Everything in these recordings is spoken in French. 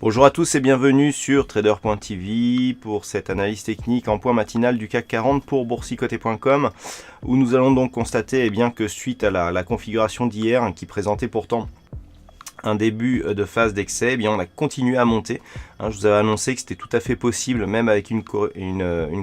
Bonjour à tous et bienvenue sur trader.tv pour cette analyse technique en point matinal du CAC 40 pour boursicoté.com, où nous allons donc constater que suite à la configuration d'hier qui présentait pourtant un début de phase d'excès, on a continué à monter. Je vous avais annoncé que c'était tout à fait possible, même avec une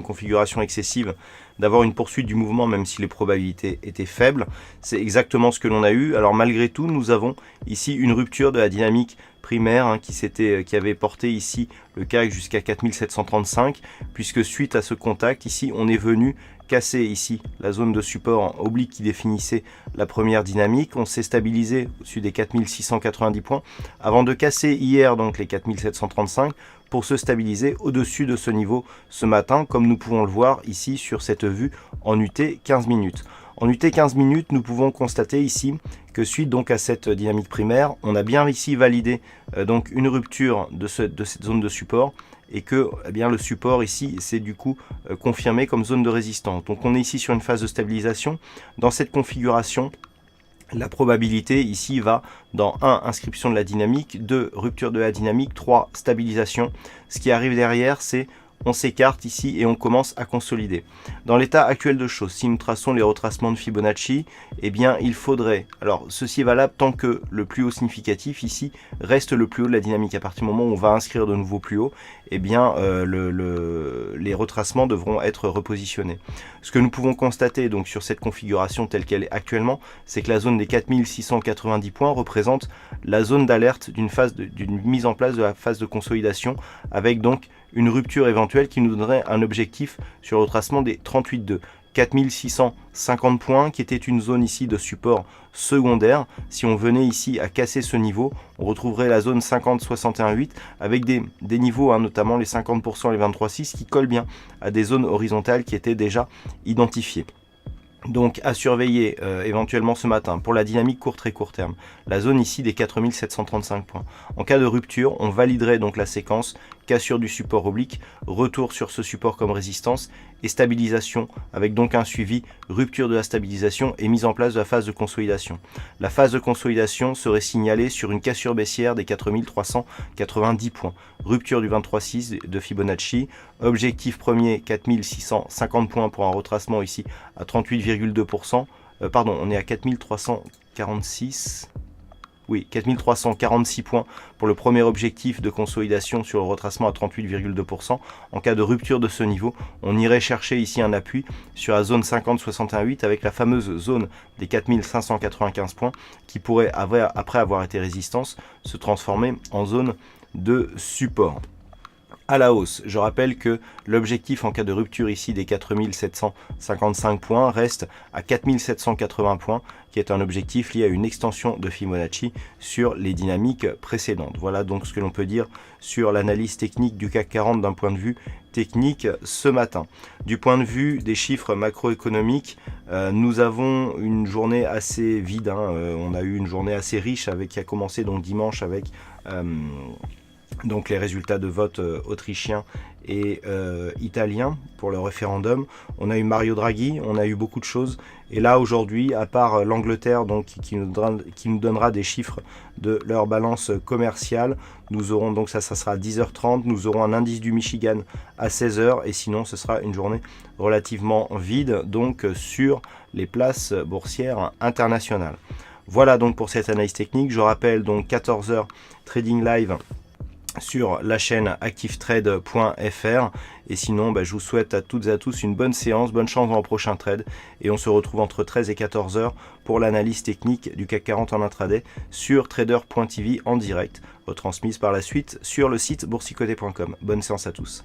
configuration excessive, d'avoir une poursuite du mouvement, même si les probabilités étaient faibles. C'est exactement ce que l'on a eu. Alors malgré tout, nous avons ici une rupture de la dynamique primaire qui avait porté ici le CAC jusqu'à 4735, puisque suite à ce contact, ici, on est venu casser ici la zone de support oblique qui définissait la première dynamique. On s'est stabilisé au-dessus des 4690 points avant de casser hier donc les 4735 pour se stabiliser au-dessus de ce niveau ce matin, comme nous pouvons le voir ici sur cette vue en UT 15 minutes. En UT 15 minutes, nous pouvons constater ici que suite donc à cette dynamique primaire, on a bien ici validé donc une rupture de cette zone de support et que le support ici c'est du coup confirmé comme zone de résistance. Donc on est ici sur une phase de stabilisation. Dans cette configuration, la probabilité ici va dans 1, inscription de la dynamique, 2, rupture de la dynamique, 3, stabilisation. Ce qui arrive derrière, c'est on s'écarte ici et on commence à consolider. Dans l'état actuel de choses, si nous traçons les retracements de Fibonacci, il faudrait, alors ceci est valable tant que le plus haut significatif ici reste le plus haut de la dynamique. À partir du moment où on va inscrire de nouveau plus haut, les retracements devront être repositionnés. Ce que nous pouvons constater donc sur cette configuration telle qu'elle est actuellement, c'est que la zone des 4690 points représente la zone d'alerte d'une mise en place de la phase de consolidation, avec donc une rupture éventuelle qui nous donnerait un objectif sur le retracement des 38,2. 4650 points qui était une zone ici de support secondaire. Si on venait ici à casser ce niveau, on retrouverait la zone 50-61,8 avec des niveaux, notamment les 50% et les 23,6 qui collent bien à des zones horizontales qui étaient déjà identifiées. Donc à surveiller éventuellement ce matin pour la dynamique très court terme, la zone ici des 4735 points. En cas de rupture, on validerait donc la séquence, cassure du support oblique, retour sur ce support comme résistance et stabilisation avec donc un suivi, rupture de la stabilisation et mise en place de la phase de consolidation. La phase de consolidation serait signalée sur une cassure baissière des 4390 points, rupture du 23,6 de Fibonacci, objectif premier 4650 points pour un retracement ici à 38,2%, on est à 4346. Oui, 4346 points pour le premier objectif de consolidation sur le retracement à 38,2%. En cas de rupture de ce niveau, on irait chercher ici un appui sur la zone 50-61,8 avec la fameuse zone des 4595 points qui pourrait, après avoir été résistance, se transformer en zone de support. À la hausse, je rappelle que l'objectif en cas de rupture ici des 4755 points reste à 4780 points, qui est un objectif lié à une extension de Fibonacci sur les dynamiques précédentes. Voilà donc ce que l'on peut dire sur l'analyse technique du CAC 40 d'un point de vue technique ce matin. Du point de vue des chiffres macroéconomiques, nous avons une journée assez vide. On a eu une journée assez riche qui a commencé donc dimanche avec donc les résultats de vote autrichiens et italiens pour le référendum. On a eu Mario Draghi, on a eu beaucoup de choses. Et là aujourd'hui, à part l'Angleterre qui nous donnera des chiffres de leur balance commerciale, nous aurons donc ça sera à 10h30, nous aurons un indice du Michigan à 16h et sinon ce sera une journée relativement vide donc sur les places boursières internationales. Voilà donc pour cette analyse technique. Je rappelle donc 14h trading live sur la chaîne activetrade.fr et sinon je vous souhaite à toutes et à tous une bonne séance, bonne chance dans le prochain trade et on se retrouve entre 13 et 14 heures pour l'analyse technique du CAC 40 en intraday sur trader.tv en direct, retransmise par la suite sur le site boursicoté.com. Bonne séance à tous.